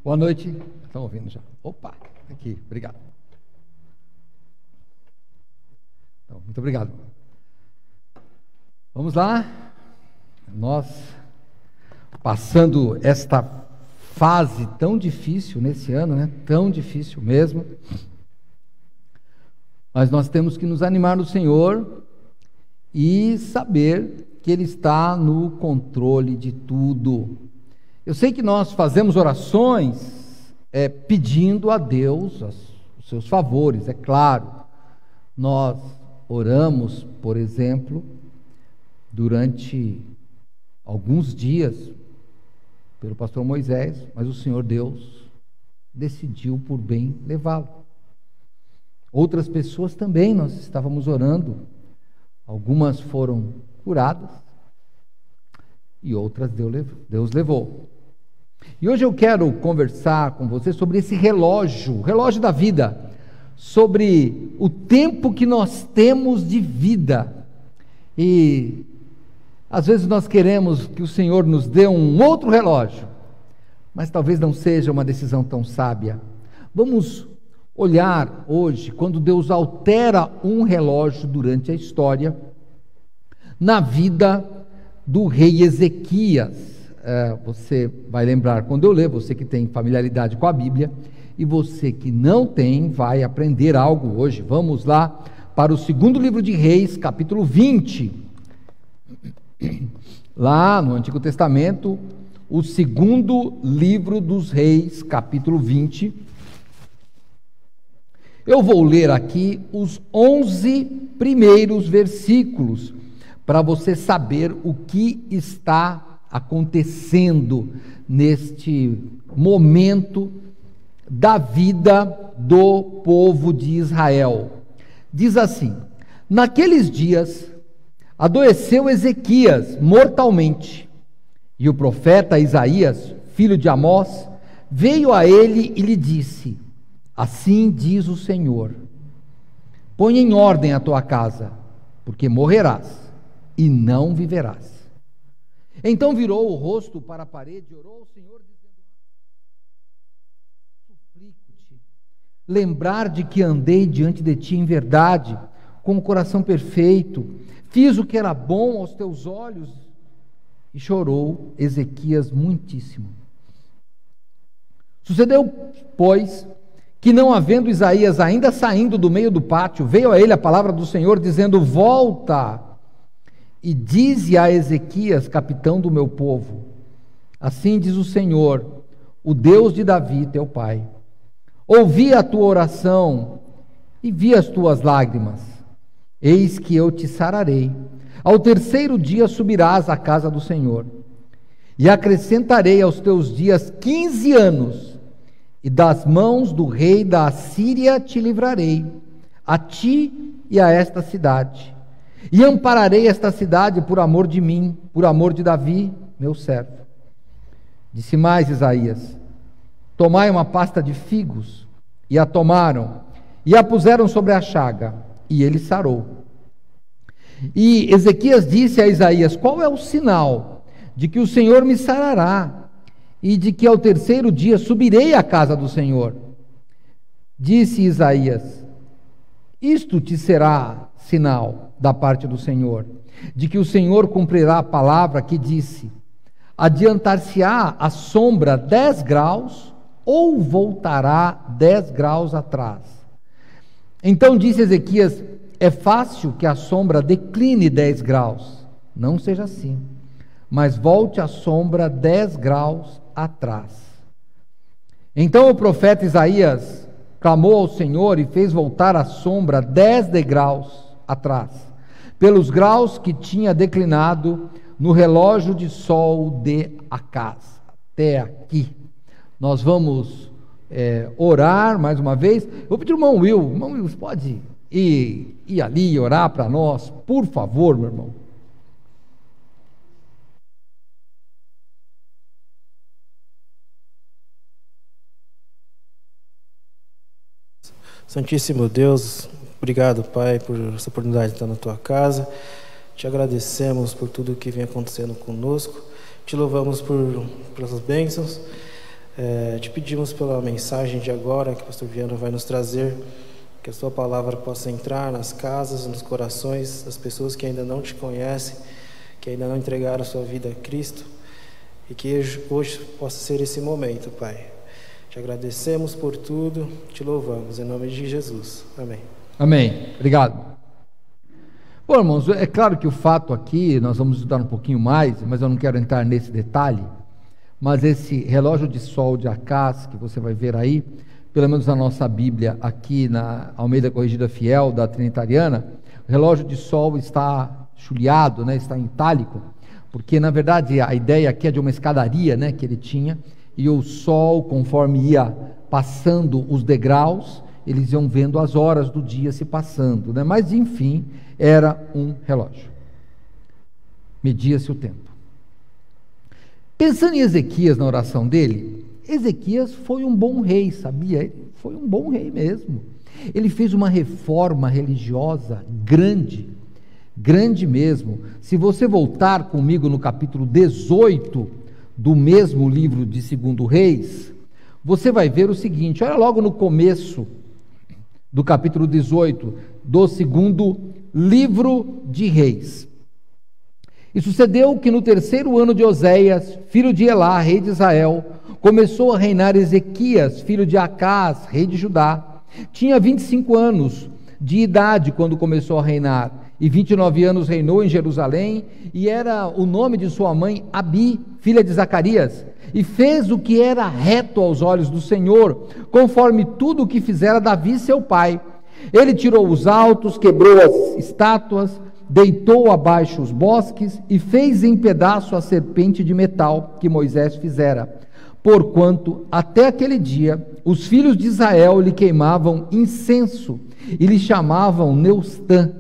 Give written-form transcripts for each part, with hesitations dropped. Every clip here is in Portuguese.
Boa noite. Estão ouvindo já? Opa, aqui, obrigado. Então, muito obrigado. Vamos lá. Nós, passando esta fase tão difícil nesse ano, né? Tão difícil mesmo. Mas nós temos que nos animar no Senhor e saber que Ele está no controle de tudo. Eu sei que nós fazemos orações pedindo a Deus os seus favores, é claro. Nós oramos, por exemplo, durante alguns dias pelo pastor Moisés, mas o Senhor Deus decidiu por bem levá-lo. Outras pessoas também nós estávamos orando, algumas foram curadas e outras Deus levou. E hoje eu quero conversar com você sobre esse relógio, o relógio da vida, sobre o tempo que nós temos de vida. E às vezes nós queremos que o Senhor nos dê um outro relógio, mas talvez não seja uma decisão tão sábia. Vamos olhar hoje quando Deus altera um relógio durante a história, na vida do rei Ezequias. Você vai lembrar quando eu ler, você que tem familiaridade com a Bíblia, e você que não tem, vai aprender algo hoje. Vamos lá para o segundo livro de Reis, capítulo 20. Lá no Antigo Testamento, o segundo livro dos Reis, capítulo 20. Eu vou ler aqui os 11 primeiros versículos, para você saber o que está acontecendo neste momento da vida do povo de Israel. Diz assim: naqueles dias adoeceu Ezequias mortalmente, e o profeta Isaías, filho de Amós, veio a ele e lhe disse: assim diz o Senhor, põe em ordem a tua casa, porque morrerás e não viverás. Então virou o rosto para a parede e orou ao Senhor, dizendo: suplico-te, lembrar de que andei diante de ti em verdade, com o coração perfeito, fiz o que era bom aos teus olhos. E chorou Ezequias muitíssimo. Sucedeu, pois, que não havendo Isaías ainda saindo do meio do pátio, veio a ele a palavra do Senhor, dizendo: volta e dize a Ezequias, capitão do meu povo, assim diz o Senhor, o Deus de Davi, teu pai: ouvi a tua oração e vi as tuas lágrimas, eis que eu te sararei. Ao terceiro dia subirás à casa do Senhor, e acrescentarei aos teus dias 15 anos, e das mãos do rei da Assíria te livrarei, a ti e a esta cidade. E ampararei esta cidade por amor de mim, por amor de Davi, meu servo. Disse mais Isaías: tomai uma pasta de figos. E a tomaram, e a puseram sobre a chaga, e ele sarou. E Ezequias disse a Isaías: qual é o sinal de que o Senhor me sarará, e de que ao terceiro dia subirei à casa do Senhor? Disse Isaías: isto te será sinal da parte do Senhor, de que o Senhor cumprirá a palavra que disse: adiantar-se-á a sombra 10 graus, ou voltará 10 graus atrás. Então disse Ezequias: é fácil que a sombra decline 10 graus, não seja assim, mas volte a sombra 10 graus atrás. Então o profeta Isaías clamou ao Senhor e fez voltar a sombra 10 degraus atrás, pelos graus que tinha declinado no relógio de sol de Acaz. Até aqui. Nós vamos orar mais uma vez. Eu vou pedir ao irmão Will. Irmão Will, você pode ir ali e orar para nós, por favor, meu irmão? Santíssimo Deus, obrigado, Pai, por essa oportunidade de estar na Tua casa. Te agradecemos por tudo que vem acontecendo conosco. Te louvamos pelas bênçãos. Te pedimos pela mensagem de agora que o pastor Viana vai nos trazer, que a sua palavra possa entrar nas casas, nos corações das pessoas que ainda não te conhecem, que ainda não entregaram a sua vida a Cristo, e que hoje possa ser esse momento, Pai. Te agradecemos por tudo, te louvamos, em nome de Jesus. Amém. Amém. Obrigado. Bom, irmãos, é claro que o fato aqui, nós vamos estudar um pouquinho mais, mas eu não quero entrar nesse detalhe, mas esse relógio de sol de Acás, que você vai ver aí, pelo menos na nossa Bíblia, aqui na Almeida Corrigida Fiel, da Trinitariana, o relógio de sol está chuleado, né, está em itálico, porque na verdade a ideia aqui é de uma escadaria, né, que ele tinha, e o sol, conforme ia passando os degraus, eles iam vendo as horas do dia se passando, né? Mas enfim, era um relógio, media-se o tempo. Pensando em Ezequias, na oração dele, Ezequias foi um bom rei, sabia? Ele foi um bom rei mesmo. Ele fez uma reforma religiosa grande, grande mesmo. Se você voltar comigo no capítulo 18 do mesmo livro de 2 Reis, você vai ver o seguinte, olha logo no começo do capítulo 18 do 2º livro de Reis. E sucedeu que no 3º ano de Oséias, filho de Elá, rei de Israel, começou a reinar Ezequias, filho de Acás, rei de Judá. Tinha 25 anos de idade quando começou a reinar, e 29 anos reinou em Jerusalém, e era o nome de sua mãe Abi, filha de Zacarias, e fez o que era reto aos olhos do Senhor, conforme tudo o que fizera Davi seu pai. Ele tirou os altos, quebrou as estátuas, deitou abaixo os bosques, e fez em pedaço a serpente de metal que Moisés fizera, porquanto até aquele dia os filhos de Israel lhe queimavam incenso, e lhe chamavam Neustã.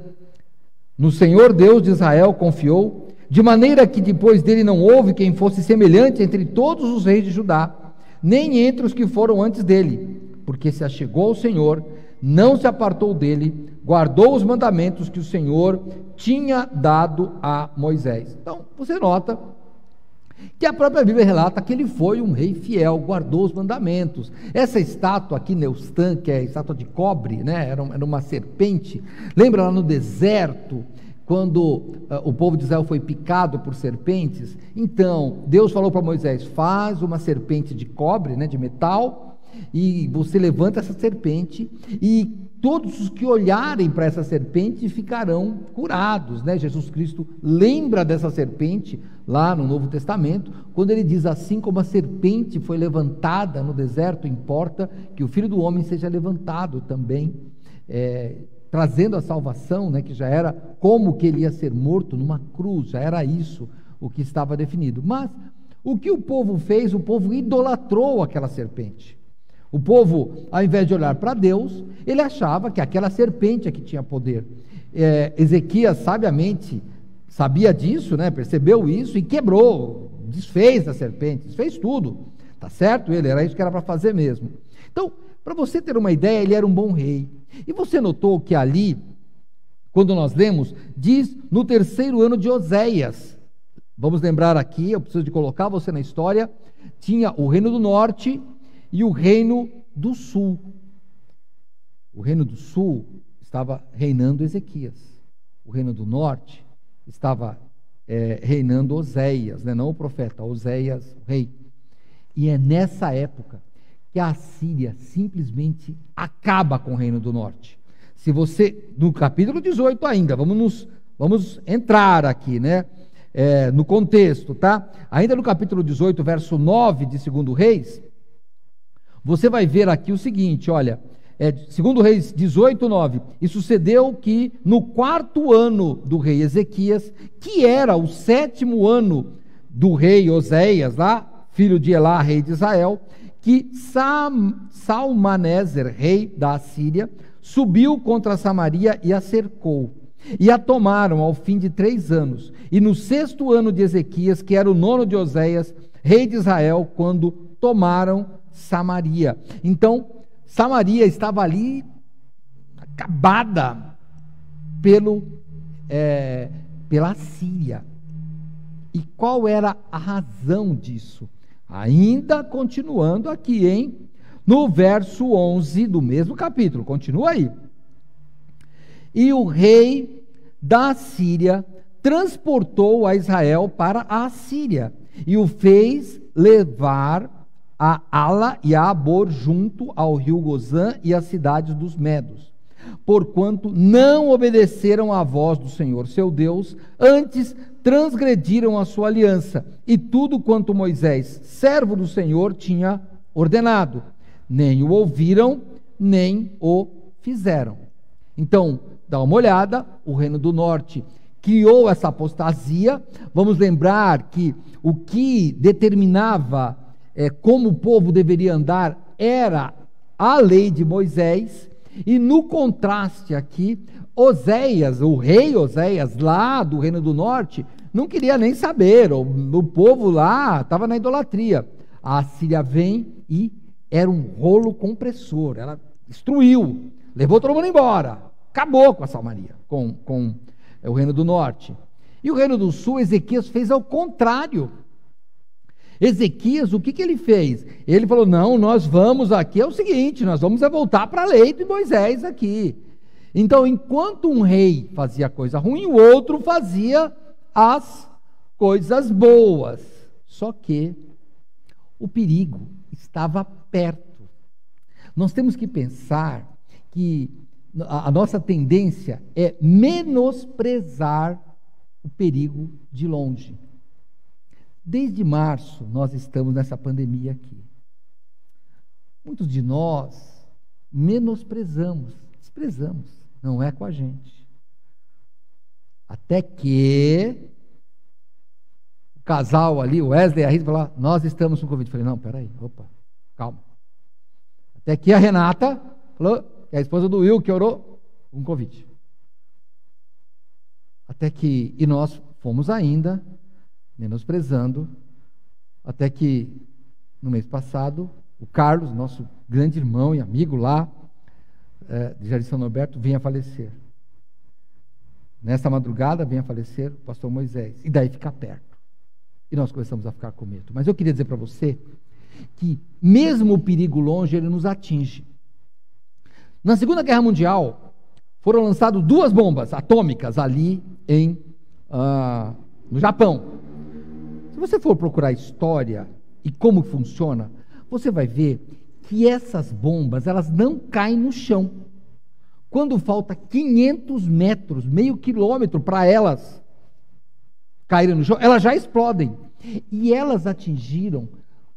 No Senhor Deus de Israel confiou, de maneira que depois dele não houve quem fosse semelhante entre todos os reis de Judá, nem entre os que foram antes dele, porque se achegou ao Senhor, não se apartou dele, guardou os mandamentos que o Senhor tinha dado a Moisés. Então, você nota que a própria Bíblia relata que ele foi um rei fiel, guardou os mandamentos. Essa estátua aqui, Neustã, que é a estátua de cobre, né? Era uma serpente. Lembra lá no deserto, quando o povo de Israel foi picado por serpentes? Então, Deus falou para Moisés, faz uma serpente de cobre, né, de metal, e você levanta essa serpente, e todos os que olharem para essa serpente ficarão curados, né? Jesus Cristo lembra dessa serpente lá no Novo Testamento, quando ele diz, assim como a serpente foi levantada no deserto, importa que o Filho do Homem seja levantado também, trazendo a salvação, né? Que já era como que ele ia ser morto numa cruz, já era isso o que estava definido. Mas o que o povo fez? O povo idolatrou aquela serpente. O povo, ao invés de olhar para Deus, ele achava que aquela serpente é que tinha poder. Ezequias sabiamente sabia disso, né? Percebeu isso e quebrou, desfez a serpente, desfez tudo, tá certo? Era isso que era para fazer mesmo. Então, para você ter uma ideia, ele era um bom rei. E você notou que ali, quando nós lemos, diz no 3º ano de Oséias. Vamos lembrar aqui, eu preciso de colocar você na história, tinha o reino do norte e o reino do sul. O reino do sul estava reinando Ezequias. O reino do norte estava reinando Oséias, né? Não o profeta, Oséias, o rei. E é nessa época que a Assíria simplesmente acaba com o reino do norte. Se você, no capítulo 18 ainda, vamos entrar aqui, né? No contexto, tá? Ainda no capítulo 18, verso 9 de 2 Reis, você vai ver aqui o seguinte, olha, 2 Reis 18, 9, e sucedeu que no 4º ano do rei Ezequias, que era o 7º ano do rei Oséias, lá, filho de Elá, rei de Israel, que Salmaneser, rei da Assíria, subiu contra Samaria e a cercou. E a tomaram ao fim de 3 anos. E no 6º ano de Ezequias, que era o 9º de Oséias, rei de Israel, quando tomaram Samaria. Então, Samaria estava ali acabada pela Síria. E qual era a razão disso? Ainda continuando aqui, hein? No verso 11 do mesmo capítulo, continua aí. E o rei da Síria transportou a Israel para a Assíria e o fez levar a Ala e a Abor junto ao rio Gozã e às cidades dos Medos, porquanto não obedeceram à voz do Senhor seu Deus, antes transgrediram a sua aliança e tudo quanto Moisés, servo do Senhor, tinha ordenado, nem o ouviram, nem o fizeram. Então, dá uma olhada, o Reino do Norte criou essa apostasia. Vamos lembrar que o que determinava como o povo deveria andar era a lei de Moisés, e no contraste aqui, Oséias, o rei Oséias, lá do Reino do Norte, não queria nem saber, o povo lá estava na idolatria. A Síria vem e era um rolo compressor, ela destruiu, levou todo mundo embora, acabou com a Samaria, com o Reino do Norte. E o Reino do Sul, Ezequias fez ao contrário. Ezequias, o que ele fez? Ele falou, não, nós vamos aqui, é o seguinte, nós vamos voltar para a lei de Moisés aqui. Então, enquanto um rei fazia coisa ruim, o outro fazia as coisas boas. Só que o perigo estava perto. Nós temos que pensar que a nossa tendência é menosprezar o perigo de longe. Desde março, nós estamos nessa pandemia aqui. Muitos de nós menosprezamos, desprezamos, não é com a gente. Até que o casal ali, o Wesley e a Rita, falaram, nós estamos com Covid. Eu falei, não, peraí, opa, calma. Até que a Renata falou, é a esposa do Will que orou com Covid. Até que, e nós fomos ainda menosprezando, até que no mês passado, o Carlos, nosso grande irmão e amigo lá, de Jardim São Norberto, vinha a falecer. Nessa madrugada vinha a falecer o pastor Moisés, e daí fica perto. E nós começamos a ficar com medo. Mas eu queria dizer para você que mesmo o perigo longe, ele nos atinge. Na Segunda Guerra Mundial, foram lançadas 2 bombas atômicas ali no Japão. Se você for procurar história e como funciona, você vai ver que essas bombas, elas não caem no chão. Quando falta 500 metros, meio quilômetro para elas caírem no chão, elas já explodem. E elas atingiram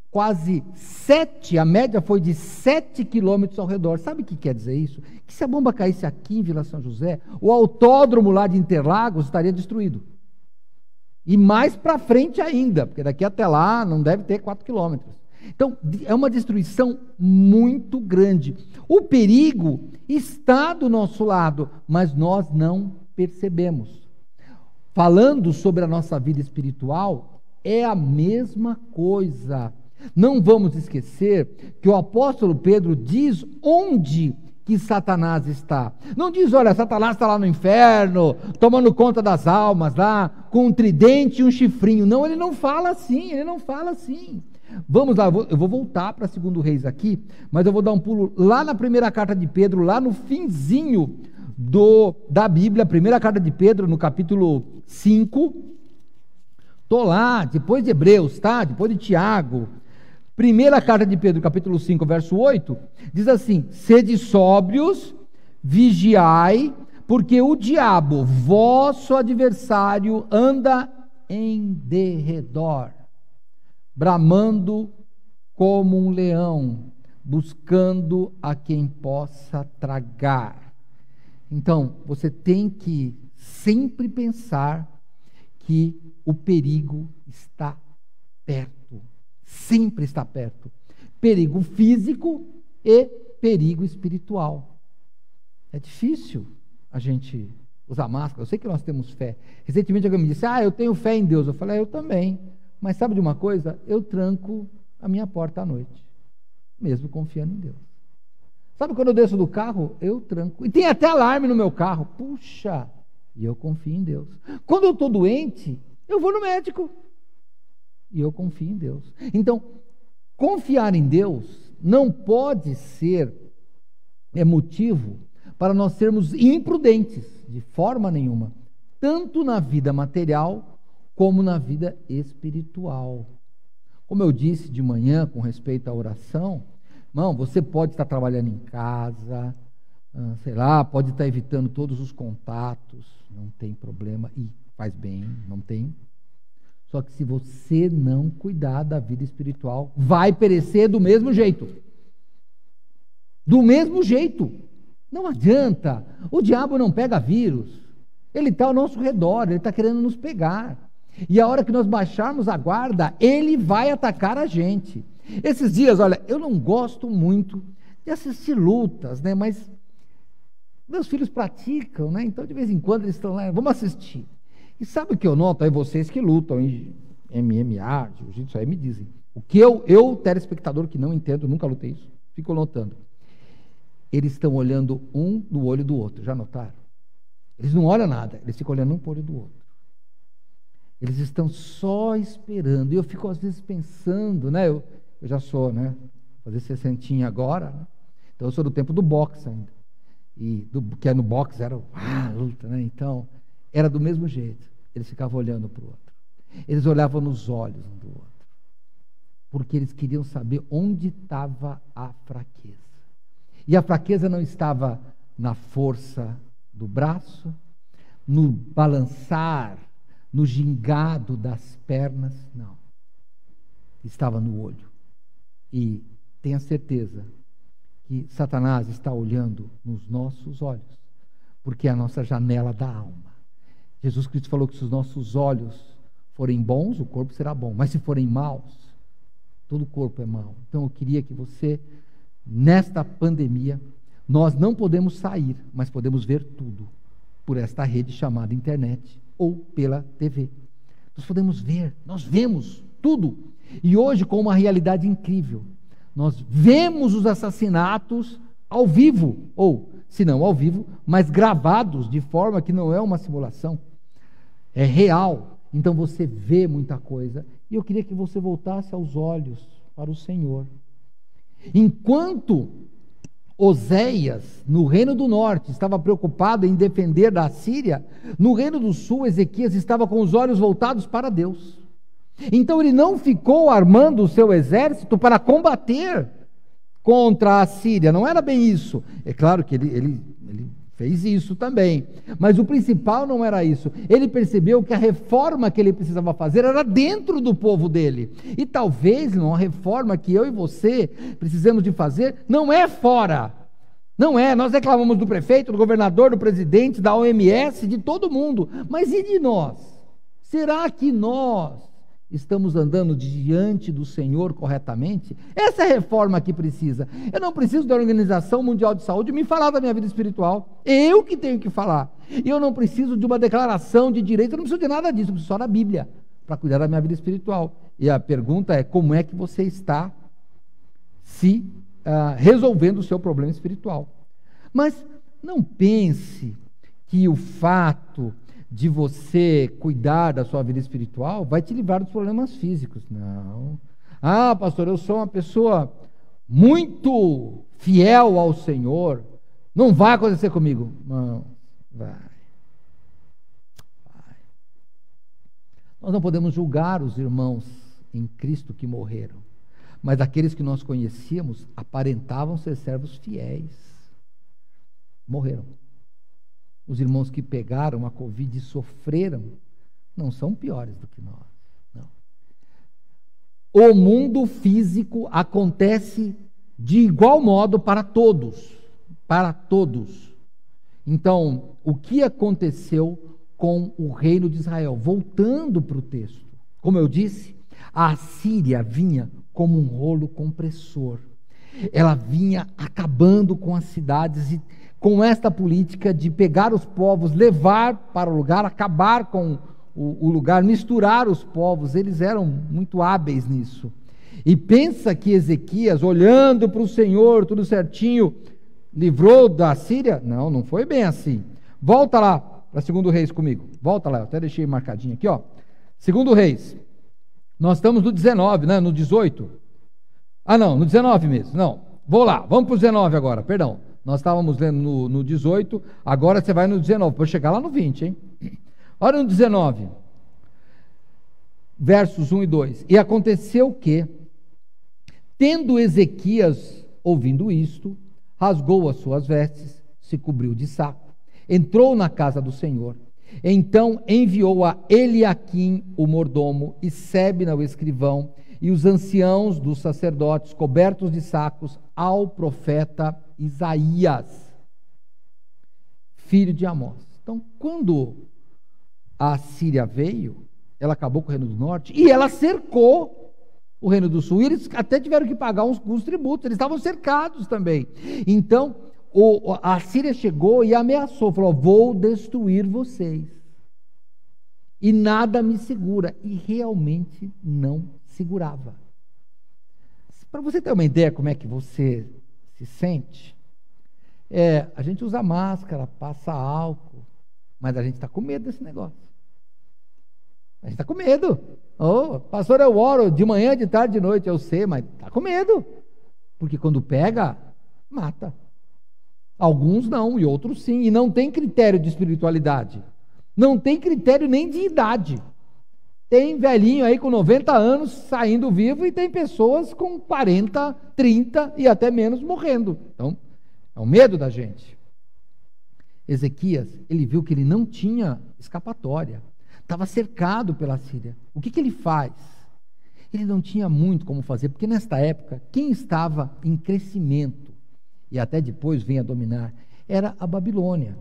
quase 7, a média foi de 7 quilômetros ao redor. Sabe o que quer dizer isso? Que se a bomba caísse aqui em Vila São José, o autódromo lá de Interlagos estaria destruído. E mais para frente ainda, porque daqui até lá não deve ter 4 quilômetros. Então, é uma destruição muito grande. O perigo está do nosso lado, mas nós não percebemos. Falando sobre a nossa vida espiritual, é a mesma coisa. Não vamos esquecer que o apóstolo Pedro diz onde que Satanás está. Não diz, olha, Satanás está lá no inferno, tomando conta das almas lá, com um tridente e um chifrinho. Não, ele não fala assim, Vamos lá, eu vou voltar para 2 Reis aqui, mas eu vou dar um pulo lá na primeira carta de Pedro, lá no finzinho da Bíblia, a primeira carta de Pedro, no capítulo 5. Estou lá, depois de Hebreus, tá? Depois de Tiago. Primeira carta de Pedro, capítulo 5, verso 8, diz assim, sede sóbrios, vigiai, porque o diabo, vosso adversário, anda em derredor, bramando como um leão, buscando a quem possa tragar. Então, você tem que sempre pensar que o perigo está perto. Sempre está perto. Perigo físico e perigo espiritual. É difícil a gente usar máscara. Eu sei que nós temos fé. Recentemente alguém me disse, eu tenho fé em Deus. Eu falei, eu também. Mas sabe de uma coisa? Eu tranco a minha porta à noite, mesmo confiando em Deus. Sabe quando eu desço do carro? Eu tranco. E tem até alarme no meu carro. Puxa! E eu confio em Deus. Quando eu estou doente, eu vou no médico. e eu confio em Deus. Então, confiar em Deus não pode ser motivo para nós sermos imprudentes, de forma nenhuma, tanto na vida material como na vida espiritual. Como eu disse de manhã com respeito à oração, irmão, você pode estar trabalhando em casa, sei lá, pode estar evitando todos os contatos, não tem problema, e faz bem, não tem. Só que se você não cuidar da vida espiritual, vai perecer do mesmo jeito. Do mesmo jeito. Não adianta. O diabo não pega vírus. Ele está ao nosso redor, ele está querendo nos pegar. E a hora que nós baixarmos a guarda, ele vai atacar a gente. Esses dias, olha, eu não gosto muito de assistir lutas, né? Mas meus filhos praticam, né? Então de vez em quando eles estão lá, vamos assistir. E sabe o que eu noto? Aí vocês que lutam em MMA, jiu-jitsu, aí me dizem. O que eu, telespectador que não entendo, nunca lutei isso, fico notando. Eles estão olhando um no olho do outro, já notaram? Eles não olham nada, eles ficam olhando um para o olho do outro. Eles estão só esperando. E eu fico às vezes pensando, né? Eu já sou, né? Vou fazer 60 agora, né? Então eu sou do tempo do boxe ainda. Que é no boxe era luta, né? Então, era do mesmo jeito. Eles ficavam olhando para o outro. Eles olhavam nos olhos um do outro. Porque eles queriam saber onde estava a fraqueza. E a fraqueza não estava na força do braço, no balançar, no gingado das pernas, não. Estava no olho. E tenha certeza que Satanás está olhando nos nossos olhos, porque é a nossa janela da alma. Jesus Cristo falou que se os nossos olhos forem bons, o corpo será bom, mas se forem maus, todo o corpo é mau. Então eu queria que você, nesta pandemia, nós não podemos sair, mas podemos ver tudo por esta rede chamada internet ou pela TV. Nós podemos ver, nós vemos tudo. E hoje, com uma realidade incrível, nós vemos os assassinatos ao vivo, ou, se não ao vivo, mas gravados de forma que não é uma simulação, é real. Então você vê muita coisa. E eu queria que você voltasse aos olhos para o Senhor. Enquanto Oséias, no reino do norte, estava preocupado em defender da Síria, no reino do sul, Ezequias estava com os olhos voltados para Deus. Então ele não ficou armando o seu exército para combater contra a Síria, não era bem isso. É claro que ele fez isso também, mas o principal não era isso. Ele percebeu que a reforma que ele precisava fazer era dentro do povo dele, e talvez uma reforma que eu e você precisamos de fazer não é fora, não é. Nós reclamamos do prefeito, do governador, do presidente, da OMS, de todo mundo, mas e de nós? Será que nós estamos andando diante do Senhor corretamente? Essa é a reforma que precisa. Eu não preciso da Organização Mundial de Saúde me falar da minha vida espiritual. Eu que tenho que falar. E eu não preciso de uma declaração de direito, eu não preciso de nada disso, eu preciso só da Bíblia para cuidar da minha vida espiritual. E a pergunta é: como é que você está se resolvendo o seu problema espiritual? Mas não pense que o fato de você cuidar da sua vida espiritual vai te livrar dos problemas físicos. Não. Ah, pastor, eu sou uma pessoa muito fiel ao Senhor, não vai acontecer comigo. Não, vai. Nós não podemos julgar os irmãos em Cristo que morreram, mas aqueles que nós conhecíamos aparentavam ser servos fiéis. Morreram. Os irmãos que pegaram a Covid e sofreram não são piores do que nós. Não. O mundo físico acontece de igual modo para todos. Para todos. Então, o que aconteceu com o reino de Israel? Voltando para o texto. Como eu disse, a Assíria vinha como um rolo compressor. Ela vinha acabando com as cidades e com esta política de pegar os povos, levar para o lugar, acabar com o lugar, misturar os povos. Eles eram muito hábeis nisso. E pensa que Ezequias, olhando para o Senhor, tudo certinho, livrou da Síria? Não, não foi bem assim. Volta lá para 2 Reis comigo. Volta lá, eu até deixei marcadinho aqui, ó. 2 Reis, Nós estamos no 19, né? No 18. Ah, não, no 19 mesmo. Não, vou lá, vamos para o 19 agora, perdão. Nós estávamos lendo no 18, agora você vai no 19, para chegar lá no 20, hein? Olha no 19, versos 1 e 2. E aconteceu que, tendo Ezequias ouvindo isto, rasgou as suas vestes, se cobriu de saco, entrou na casa do Senhor. Então enviou a Eliaquim, o mordomo, e Sebna, o escrivão, e os anciãos dos sacerdotes, cobertos de sacos, ao profeta Isaías, filho de Amós. Então, quando a Síria veio, ela acabou com o Reino do Norte, e ela cercou o Reino do Sul, e eles até tiveram que pagar uns tributos, eles estavam cercados também. Então, a Síria chegou e ameaçou, falou: vou destruir vocês, e nada me segura, e realmente não segurava. Para você ter uma ideia como é que você se sente, a gente usa máscara, passa álcool, mas a gente está com medo desse negócio. A gente está com medo. Pastor, eu oro de manhã, de tarde, de noite, eu sei, mas está com medo, porque quando pega, mata. Alguns não, e outros sim, e não tem critério de espiritualidade, não tem critério nem de idade. Tem velhinho aí com 90 anos saindo vivo, e tem pessoas com 40, 30 e até menos morrendo. Então, é o medo da gente. Ezequias, ele viu que ele não tinha escapatória, estava cercado pela Síria. O que ele faz? Ele não tinha muito como fazer, porque nesta época, quem estava em crescimento, e até depois vem a dominar, era a Babilônia.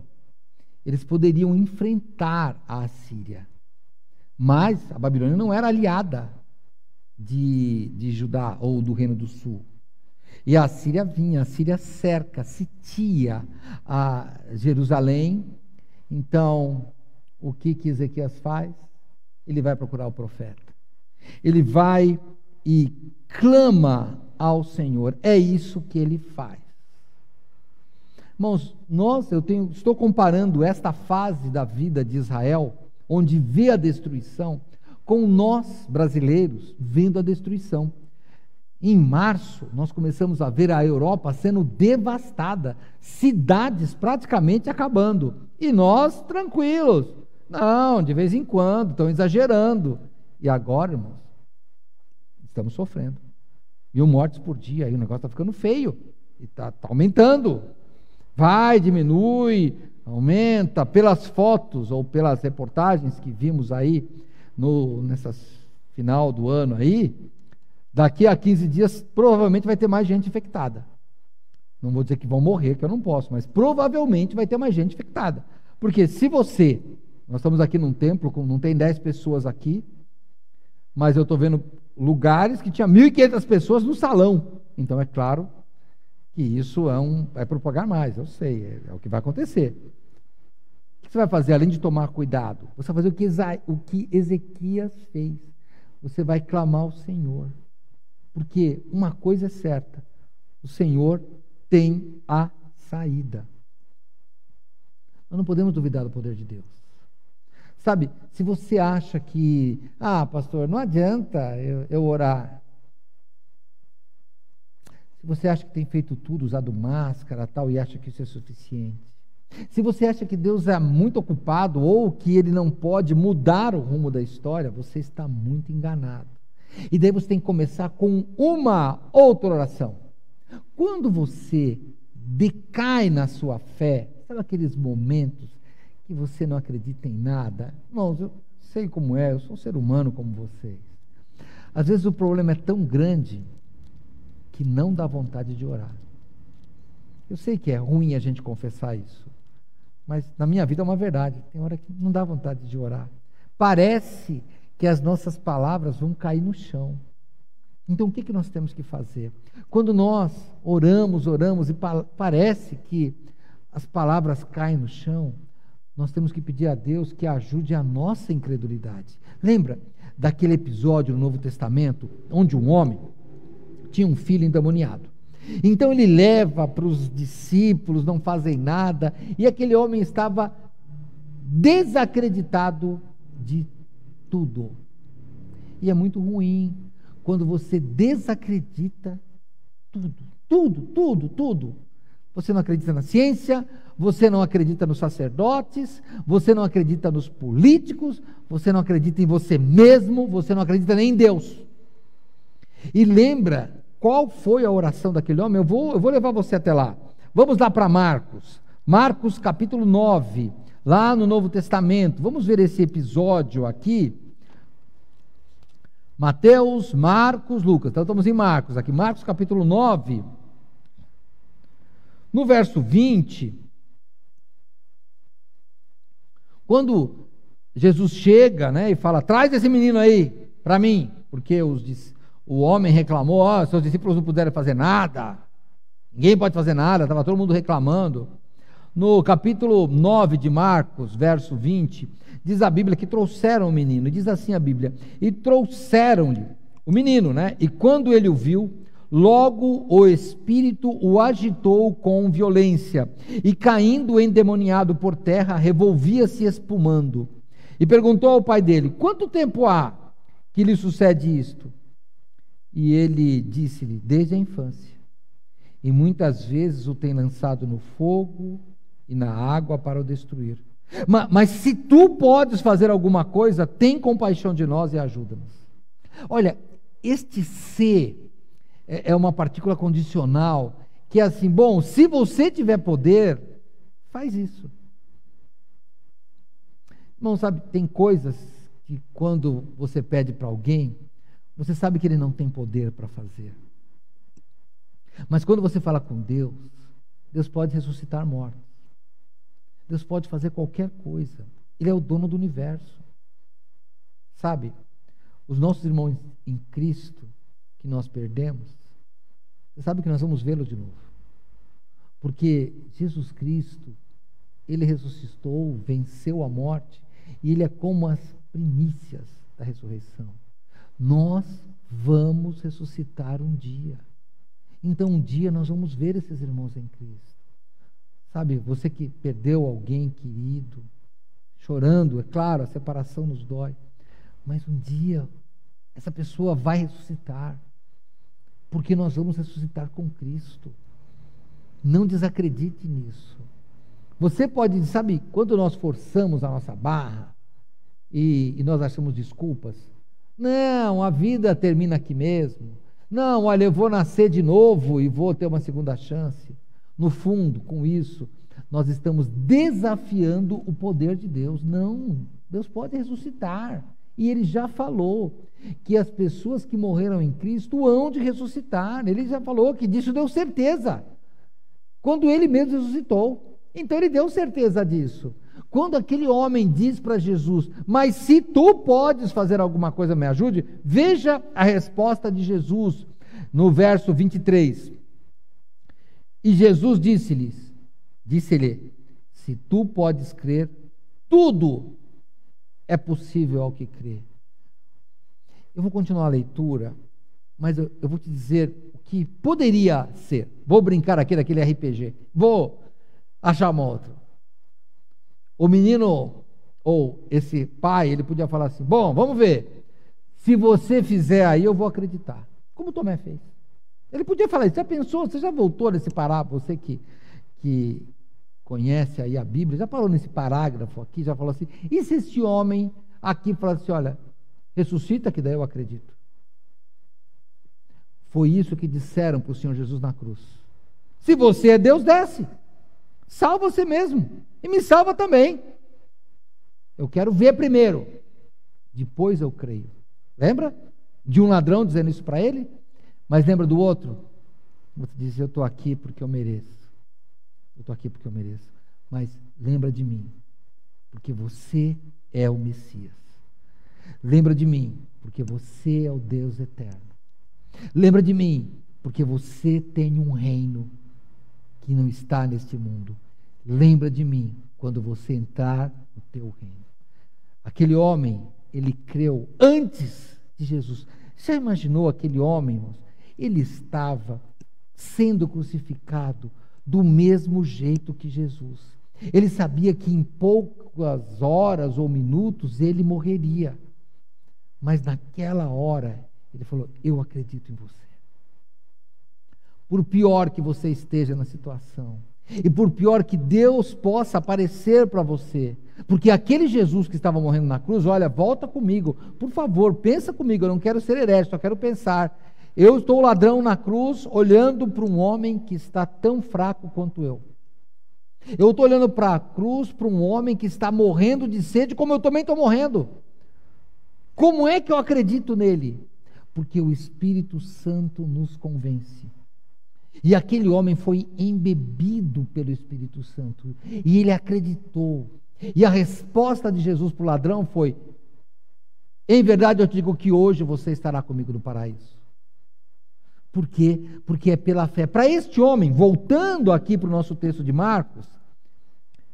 Eles poderiam enfrentar a Assíria, mas a Babilônia não era aliada de Judá ou do Reino do Sul. E a Síria vinha, a Síria cerca, sitia a Jerusalém. Então, o que Ezequias faz? Ele vai procurar o profeta. Ele vai e clama ao Senhor. É isso que ele faz. Irmãos, estou comparando esta fase da vida de Israel, onde vê a destruição, com nós, brasileiros, vendo a destruição. Em março, nós começamos a ver a Europa sendo devastada, cidades praticamente acabando, e nós tranquilos. Não, de vez em quando, estão exagerando. E agora, irmãos, estamos sofrendo. 1.000 mortes por dia, aí o negócio está ficando feio, e está aumentando. Vai, diminui, aumenta, pelas fotos ou pelas reportagens que vimos aí nessa final do ano aí, daqui a 15 dias provavelmente vai ter mais gente infectada. Não vou dizer que vão morrer, que eu não posso, mas provavelmente vai ter mais gente infectada. Porque se nós estamos aqui num templo, não tem 10 pessoas aqui, mas eu estou vendo lugares que tinha 1.500 pessoas no salão. Então é claro que isso é propagar mais, eu sei, é o que vai acontecer. O que você vai fazer, além de tomar cuidado? Você vai fazer o que Ezequias fez. Você vai clamar ao Senhor. Porque uma coisa é certa, o Senhor tem a saída. Nós não podemos duvidar do poder de Deus. Sabe, se você acha que, pastor, não adianta eu orar. Se você acha que tem feito tudo, usado máscara tal, e acha que isso é suficiente. Se você acha que Deus é muito ocupado ou que Ele não pode mudar o rumo da história, você está muito enganado. E daí você tem que começar com uma outra oração. Quando você decai na sua fé, sabe aqueles momentos que você não acredita em nada? Irmãos, eu sei como é, eu sou um ser humano como vocês. Às vezes o problema é tão grande que não dá vontade de orar. Eu sei que é ruim a gente confessar isso, mas na minha vida é uma verdade. Tem hora que não dá vontade de orar. Parece que as nossas palavras vão cair no chão. Então o que nós temos que fazer? Quando nós oramos e parece que as palavras caem no chão, nós temos que pedir a Deus que ajude a nossa incredulidade. Lembra daquele episódio no Novo Testamento, onde um homem tinha um filho endemoniado. Então ele leva para os discípulos, não fazem nada, e aquele homem estava desacreditado de tudo. E é muito ruim quando você desacredita tudo. Você não acredita na ciência, você não acredita nos sacerdotes, você não acredita nos políticos, você não acredita em você mesmo, você não acredita nem em Deus. E lembra qual foi a oração daquele homem? Eu vou levar você até lá. Vamos lá para Marcos capítulo 9, lá no Novo Testamento. Vamos ver esse episódio aqui. Mateus, Marcos, Lucas. Então estamos em Marcos aqui. Marcos capítulo 9, no verso 20. Quando Jesus chega, né, e fala: traz esse menino aí para mim, porque o homem reclamou: seus discípulos não puderam fazer nada, ninguém pode fazer nada, estava todo mundo reclamando. No capítulo 9 de Marcos, verso 20, diz a Bíblia que trouxeram o menino, diz assim a Bíblia: e trouxeram-lhe o menino, né? E quando ele o viu, logo o espírito o agitou com violência, e caindo endemoniado por terra, revolvia-se espumando. E perguntou ao pai dele: quanto tempo há que lhe sucede isto? E ele disse-lhe: desde a infância, e muitas vezes o tem lançado no fogo e na água para o destruir. Mas se tu podes fazer alguma coisa, tem compaixão de nós e ajuda-nos. Olha, este ser é uma partícula condicional, que é assim: bom, se você tiver poder, faz isso. Irmão, sabe, tem coisas que quando você pede para alguém, você sabe que ele não tem poder para fazer. Mas quando você fala com Deus, Deus pode ressuscitar mortos. Deus pode fazer qualquer coisa. Ele é o dono do universo. Sabe, os nossos irmãos em Cristo, que nós perdemos, você sabe que nós vamos vê-lo de novo. Porque Jesus Cristo, Ele ressuscitou, venceu a morte, e Ele é como as primícias da ressurreição. Nós vamos ressuscitar um dia. Então um dia nós vamos ver esses irmãos em Cristo. Sabe, você que perdeu alguém querido, chorando, é claro, a separação nos dói, mas um dia essa pessoa vai ressuscitar, porque nós vamos ressuscitar com Cristo. Não desacredite nisso. Você pode, sabe, quando nós forçamos a nossa barra e nós achamos desculpas, não, a vida termina aqui mesmo, não, olha, eu vou nascer de novo e vou ter uma segunda chance. No fundo, com isso, nós estamos desafiando o poder de Deus. Não, Deus pode ressuscitar. E Ele já falou que as pessoas que morreram em Cristo hão de ressuscitar. Ele já falou que disso deu certeza, quando Ele mesmo ressuscitou. Então Ele deu certeza disso. Quando aquele homem diz para Jesus: mas se tu podes fazer alguma coisa, me ajude, veja a resposta de Jesus no verso 23. E Jesus disse-lhe: se tu podes crer, tudo é possível ao que crê. Eu vou continuar a leitura, mas eu vou te dizer o que poderia ser. Vou brincar aqui daquele RPG. Vou achar uma outra. O menino, ou esse pai, ele podia falar assim: bom, vamos ver, se você fizer aí, eu vou acreditar. Como Tomé fez. Ele podia falar isso. Já pensou? Você já voltou nesse parágrafo? Você que conhece aí a Bíblia, já falou nesse parágrafo aqui, já falou assim: e se esse homem aqui falar assim: olha, ressuscita, que daí eu acredito. Foi isso que disseram para o Senhor Jesus na cruz. Se você é Deus, desce. Salva você mesmo. E me salva também. Eu quero ver primeiro. Depois eu creio. Lembra de um ladrão dizendo isso para ele? Mas lembra do outro? O outro diz: eu estou aqui porque eu mereço. Eu estou aqui porque eu mereço. Mas lembra de mim, porque você é o Messias. Lembra de mim, porque você é o Deus eterno. Lembra de mim, porque você tem um reino que não está neste mundo. Lembra de mim quando você entrar no teu reino. Aquele homem, ele creu antes de Jesus. Já imaginou aquele homem, irmãos? Ele estava sendo crucificado do mesmo jeito que Jesus. Ele sabia que em poucas horas ou minutos ele morreria. Mas naquela hora, ele falou: eu acredito em você. Por pior que você esteja na situação, e por pior que Deus possa aparecer para você, porque aquele Jesus que estava morrendo na cruz, olha, volta comigo, por favor, pensa comigo, eu não quero ser herege, só quero pensar. Eu estou ladrão na cruz, olhando para um homem que está tão fraco quanto eu. Eu estou olhando para a cruz, para um homem que está morrendo de sede, como eu também estou morrendo. Como é que eu acredito nele? Porque o Espírito Santo nos convence. E aquele homem foi embebido pelo Espírito Santo, e ele acreditou. E a resposta de Jesus para o ladrão foi: em verdade eu te digo que hoje você estará comigo no paraíso. Por quê? Porque é pela fé. Para este homem, voltando aqui para o nosso texto de Marcos,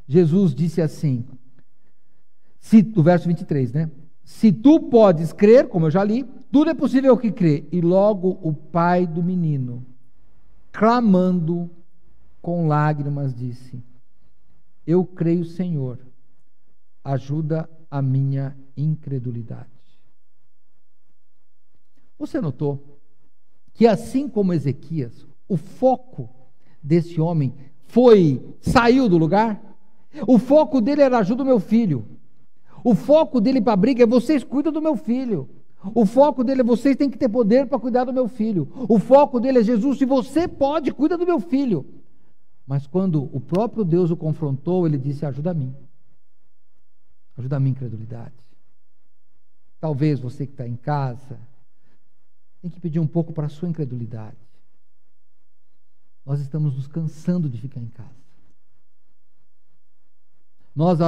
Jesus disse assim, o verso 23, né? Se tu podes crer, como eu já li, tudo é possível ao que crê. E logo o pai do menino, clamando com lágrimas, disse: eu creio, Senhor, ajuda a minha incredulidade. Você notou que, assim como Ezequias, o foco desse homem saiu do lugar? O foco dele era: ajuda o meu filho. O foco dele para a briga é: vocês cuidam do meu filho. O foco dele é: vocês têm que ter poder para cuidar do meu filho. O foco dele é: Jesus, se você pode, cuida do meu filho. Mas quando o próprio Deus o confrontou, ele disse: ajuda a mim. Ajuda a minha incredulidade. Talvez você que está em casa tem que pedir um pouco para a sua incredulidade. Nós estamos nos cansando de ficar em casa. Nós,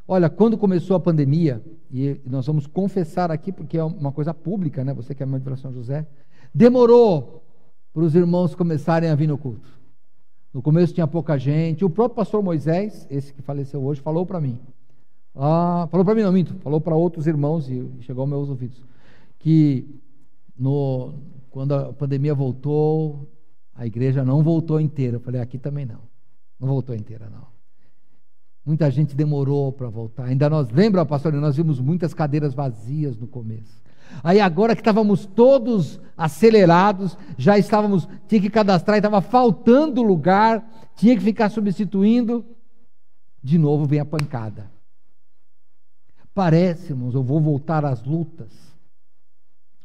olha, quando começou a pandemia, e nós vamos confessar aqui, porque é uma coisa pública, né? Você que é mãe de São José, demorou para os irmãos começarem a vir no culto. No começo tinha pouca gente. O próprio pastor Moisés, esse que faleceu hoje, falou para mim. Falou para mim, não minto, falou para outros irmãos, e chegou aos meus ouvidos, que quando a pandemia voltou, a igreja não voltou inteira. Eu falei: aqui também não voltou inteira, não. Muita gente demorou para voltar. Ainda lembra, pastor, nós vimos muitas cadeiras vazias no começo. Aí agora que estávamos todos acelerados, tinha que cadastrar e estava faltando lugar, tinha que ficar substituindo, de novo vem a pancada. Parece, irmãos, eu vou voltar às lutas.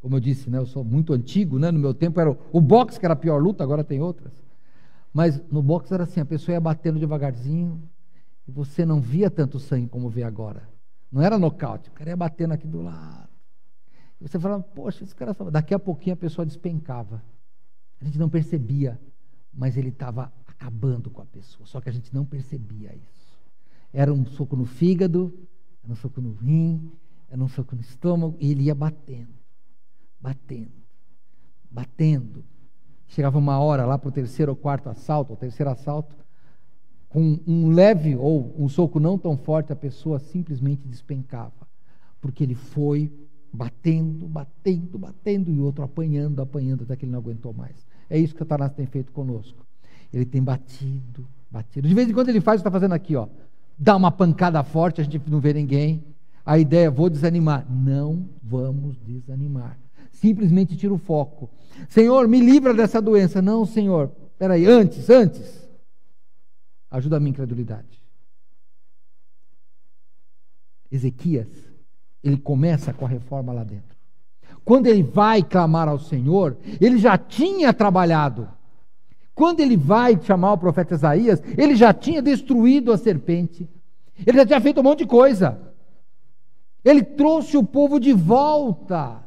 Como eu disse, né, eu sou muito antigo, né, no meu tempo era o boxe que era a pior luta, agora tem outras. Mas no boxe era assim, a pessoa ia batendo devagarzinho, e você não via tanto sangue como vê agora. Não era nocaute, o cara ia batendo aqui do lado. E você falava: poxa, esse cara... Daqui a pouquinho a pessoa despencava. A gente não percebia, mas ele estava acabando com a pessoa, só que a gente não percebia isso. Era um soco no fígado, era um soco no rim, era um soco no estômago, e ele ia batendo. Chegava uma hora lá para o terceiro ou quarto assalto, com um leve ou um soco não tão forte, a pessoa simplesmente despencava, porque ele foi batendo, e o outro apanhando, até que ele não aguentou mais. É isso que o Satanás tem feito conosco. Ele tem batido. De vez em quando ele faz o que está fazendo aqui, ó, dá uma pancada forte, a gente não vê ninguém. A ideia é: vou desanimar. Não vamos desanimar. Simplesmente tira o foco. Senhor, me livra dessa doença. Não, Senhor, peraí, antes, ajuda a minha incredulidade. Ezequias, ele começa com a reforma lá dentro. Quando ele vai clamar ao Senhor, ele já tinha trabalhado. Quando ele vai chamar o profeta Isaías, ele já tinha destruído a serpente. Ele já tinha feito um monte de coisa. Ele trouxe o povo de volta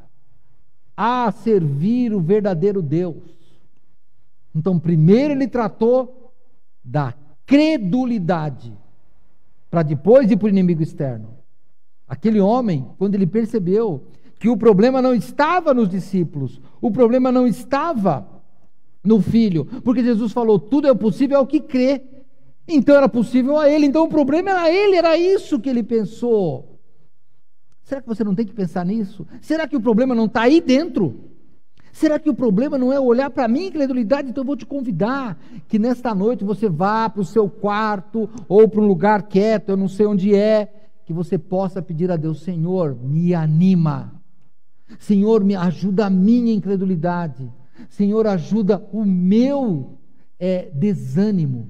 a servir o verdadeiro Deus. Então, primeiro ele tratou da credulidade, para depois ir para o inimigo externo. Aquele homem, quando ele percebeu que o problema não estava nos discípulos, o problema não estava no filho, porque Jesus falou: tudo é possível ao que crê. Então era possível a ele, então o problema era ele, era isso que ele pensou. Será que você não tem que pensar nisso? Será que o problema não está aí dentro? Será que o problema não é olhar para a minha incredulidade? Então eu vou te convidar que nesta noite você vá para o seu quarto ou para um lugar quieto, eu não sei onde é, que você possa pedir a Deus: Senhor, me anima, Senhor, me ajuda a minha incredulidade. Senhor, ajuda o meu desânimo.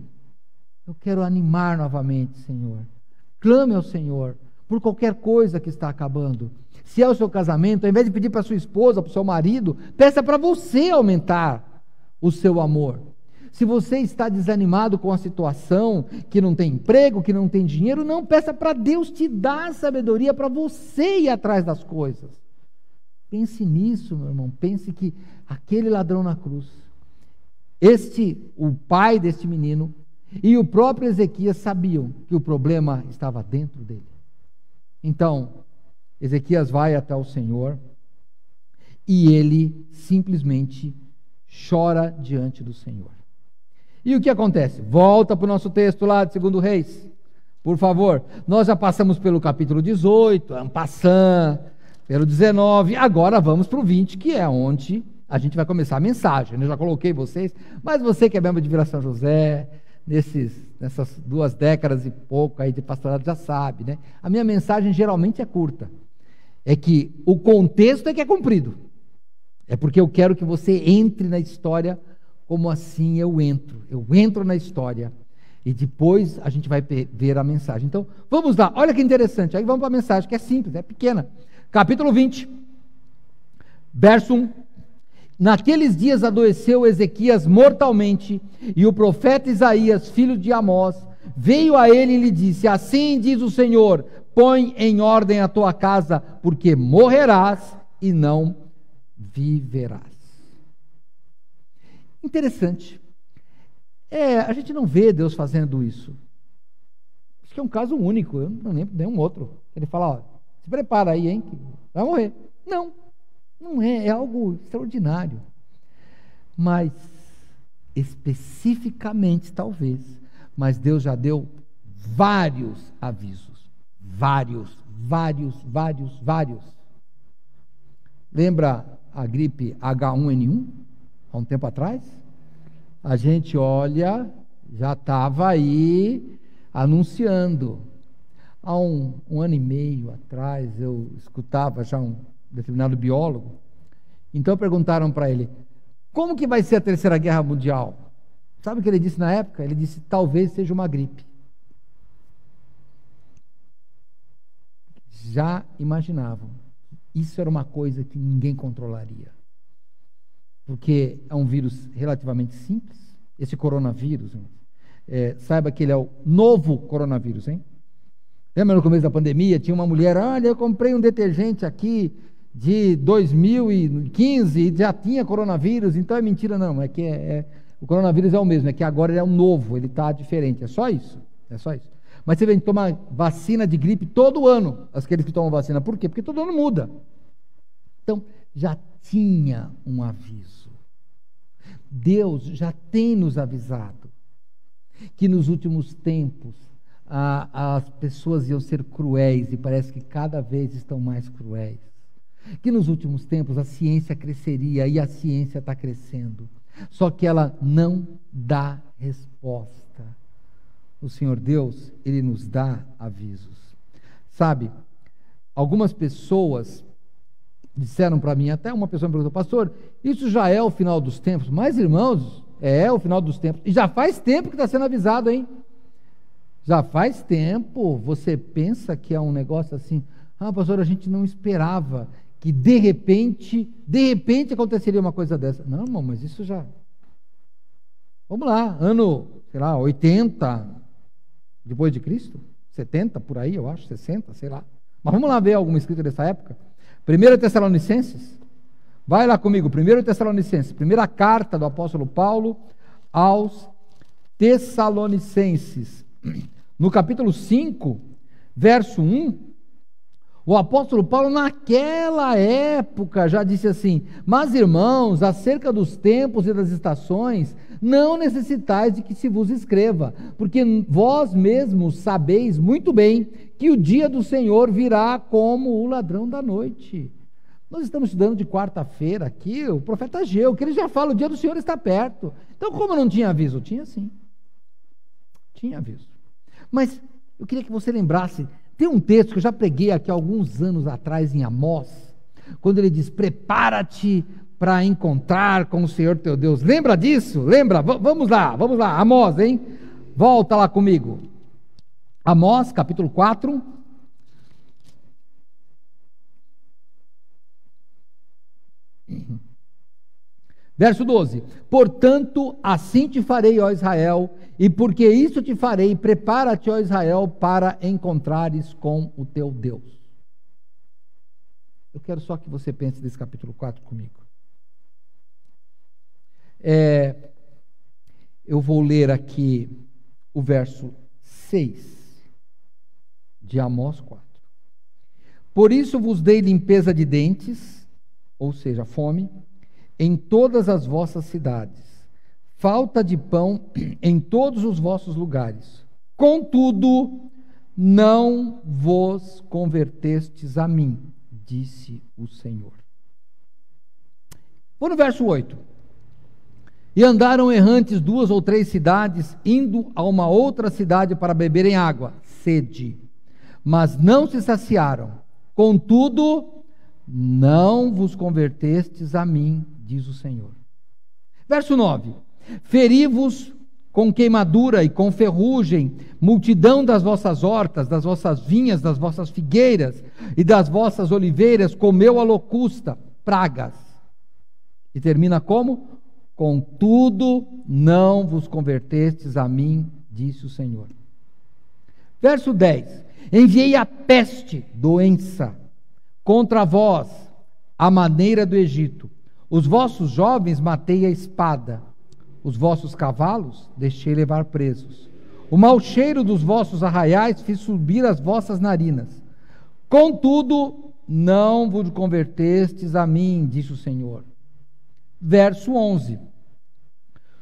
Eu quero animar novamente, Senhor. Clame ao Senhor por qualquer coisa que está acabando. Se é o seu casamento, ao invés de pedir para sua esposa, para o seu marido, peça para você aumentar o seu amor. Se você está desanimado com a situação, que não tem emprego, que não tem dinheiro, não, peça para Deus te dar sabedoria para você ir atrás das coisas. Pense nisso, meu irmão. Pense que aquele ladrão na cruz, o pai deste menino e o próprio Ezequias sabiam que o problema estava dentro dele. Então, Ezequias vai até o Senhor e ele simplesmente chora diante do Senhor. E o que acontece? Volta para o nosso texto lá de 2 Reis, por favor. Nós já passamos pelo capítulo 18, en passant, pelo 19, agora vamos para o 20, que é onde a gente vai começar a mensagem. Eu já coloquei vocês, mas você que é membro de Vila São José, nessas 2 décadas e pouco aí de pastorado já sabe, né? A minha mensagem geralmente é curta. É que o contexto é que é comprido. É porque eu quero que você entre na história como assim eu entro. Eu entro na história e depois a gente vai ver a mensagem. Então, vamos lá. Olha que interessante. Aí vamos para a mensagem, que é simples, é pequena. Capítulo 20, verso 1. Naqueles dias adoeceu Ezequias mortalmente, e o profeta Isaías, filho de Amós, veio a ele e lhe disse: assim diz o Senhor, põe em ordem a tua casa, porque morrerás e não viverás. Interessante. A gente não vê Deus fazendo isso. Acho que é um caso único, eu não lembro de nenhum outro. Ele fala: ó, se prepara aí, hein, que vai morrer. Não é algo extraordinário. Mas, especificamente, talvez, mas Deus já deu vários avisos. Vários. Lembra a gripe H1N1? Há um tempo atrás? A gente olha, já estava aí anunciando. Há um ano e meio atrás, eu escutava já um determinado biólogo. Então perguntaram para ele: como que vai ser a Terceira Guerra Mundial? Sabe o que ele disse na época? Ele disse: talvez seja uma gripe. Já imaginavam. Isso era uma coisa que ninguém controlaria. Porque é um vírus relativamente simples. Esse coronavírus, saiba que ele é o novo coronavírus, hein? Lembra no começo da pandemia, tinha uma mulher: olha, eu comprei um detergente aqui de 2015 e já tinha coronavírus, então é mentira. Não, é que o coronavírus é o mesmo, é que agora ele é um novo, ele está diferente, é só isso. Mas você vê, a gente toma vacina de gripe todo ano, aqueles que tomam vacina. Por quê? Porque todo ano muda. Então, já tinha um aviso. Deus já tem nos avisado que nos últimos tempos as pessoas iam ser cruéis, e parece que cada vez estão mais cruéis. Que nos últimos tempos a ciência cresceria, e a ciência está crescendo. Só que ela não dá resposta. O Senhor Deus, Ele nos dá avisos. Sabe, algumas pessoas disseram para mim, até uma pessoa me perguntou: pastor, isso já é o final dos tempos? Mas, irmãos, é o final dos tempos. E já faz tempo que está sendo avisado, hein? Já faz tempo. Você pensa que é um negócio assim: ah, pastor, a gente não esperava que de repente aconteceria uma coisa dessa. Não, irmão, mas isso já... Vamos lá, ano, 80 depois de Cristo, 70 por aí, eu acho, 60, sei lá. Mas vamos lá ver alguma escrita dessa época. 1 Tessalonicenses, vai lá comigo, 1 Tessalonicenses, primeira carta do apóstolo Paulo aos Tessalonicenses, no capítulo 5, verso 1, o apóstolo Paulo naquela época já disse assim: mas irmãos, acerca dos tempos e das estações, não necessitais de que se vos escreva, porque vós mesmos sabeis muito bem que o dia do Senhor virá como o ladrão da noite. Nós estamos estudando de quarta-feira aqui o profeta Ageu, que ele já fala: o dia do Senhor está perto. Então, como não tinha aviso? Tinha sim. Tinha aviso. Mas eu queria que você lembrasse, tem um texto que eu já preguei aqui há alguns anos atrás em Amós, quando ele diz: prepara-te para encontrar com o Senhor teu Deus. Lembra disso? Lembra? Vamos lá, Amós, hein? Volta lá comigo. Amós, capítulo 4. Verso 12: portanto, assim te farei, ó Israel, e porque isso te farei, prepara-te, ó Israel, para encontrares com o teu Deus. Eu quero só que você pense nesse capítulo 4 comigo. Eu vou ler aqui o verso 6 de Amós 4. Por isso vos dei limpeza de dentes, ou seja, fome, em todas as vossas cidades, falta de pão em todos os vossos lugares. Contudo, não vos convertestes a mim, disse o Senhor. Vou no verso 8. E andaram errantes 2 ou 3 cidades, indo a uma outra cidade para beberem água, sede, mas não se saciaram. Contudo, não vos convertestes a mim, diz o Senhor. Verso 9: feri-vos com queimadura e com ferrugem, multidão das vossas hortas, das vossas vinhas, das vossas figueiras e das vossas oliveiras comeu a locusta, pragas. E termina como? Contudo, não vos convertestes a mim, disse o Senhor. Verso 10: enviei a peste, doença, contra vós, à maneira do Egito. Os vossos jovens matei a espada, os vossos cavalos deixei levar presos. O mau cheiro dos vossos arraiais fiz subir as vossas narinas. Contudo, não vos convertestes a mim, disse o Senhor. Verso 11: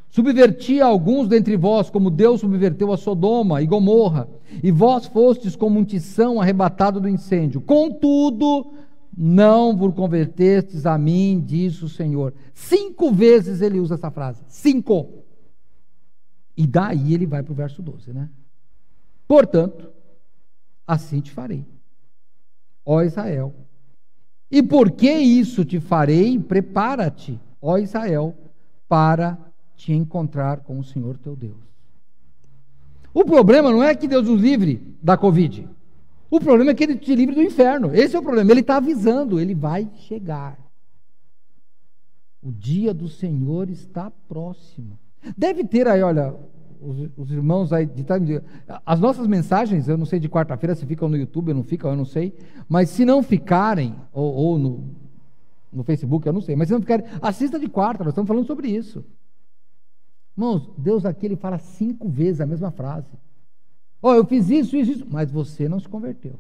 subverti alguns dentre vós, como Deus subverteu a Sodoma e Gomorra, e vós fostes como um tição arrebatado do incêndio. Contudo, não vos convertestes a mim, disse o Senhor. 5 vezes ele usa essa frase. 5. E daí ele vai para o verso 12, né? Portanto, assim te farei, ó Israel. E porque isso te farei, prepara-te, ó Israel, para te encontrar com o Senhor teu Deus. O problema não é que Deus nos livre da Covid. O problema é que Ele te livre do inferno. Esse é o problema. Ele está avisando, Ele vai chegar. O dia do Senhor está próximo. Deve ter aí, olha, os irmãos aí, as nossas mensagens, eu não sei de quarta-feira se ficam no YouTube ou não ficam, eu não sei, mas se não ficarem, ou no Facebook, eu não sei, mas se não ficarem, assista de quarta, nós estamos falando sobre isso. Irmãos, Deus aqui, Ele fala 5 vezes a mesma frase. Eu fiz isso, mas você não se converteu.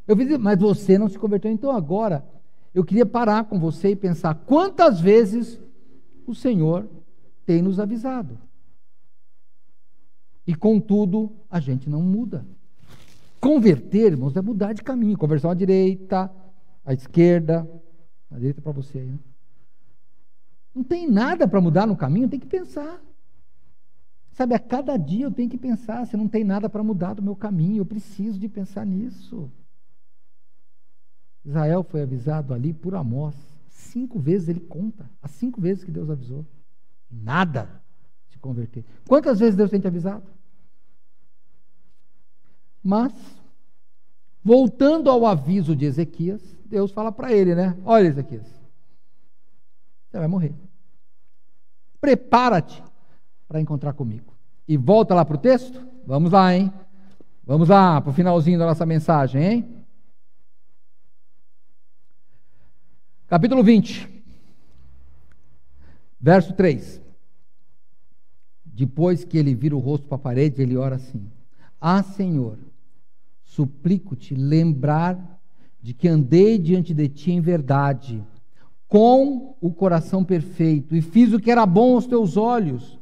Eu fiz isso, mas você não se converteu. Então agora, eu queria parar com você e pensar quantas vezes o Senhor tem nos avisado. E contudo, a gente não muda. Converter, irmãos, é mudar de caminho. Conversão à direita, à esquerda. À direita para você aí, né? Não tem nada para mudar no caminho, tem que pensar. Sabe, a cada dia eu tenho que pensar, se não tem nada para mudar do meu caminho, eu preciso de pensar nisso. Israel foi avisado ali por Amós. 5 vezes ele conta, as 5 vezes que Deus avisou. Nada se converter. Quantas vezes Deus tem te avisado? Mas, voltando ao aviso de Ezequias, Deus fala para ele, né? Olha, Ezequias, você vai morrer. Prepara-te para encontrar comigo. E volta lá para o texto? Vamos lá, hein? Vamos lá para o finalzinho da nossa mensagem, hein? Capítulo 20, verso 3. Depois que ele vira o rosto para a parede, ele ora assim: Ah, Senhor, suplico-te lembrar de que andei diante de ti em verdade, com o coração perfeito, e fiz o que era bom aos teus olhos.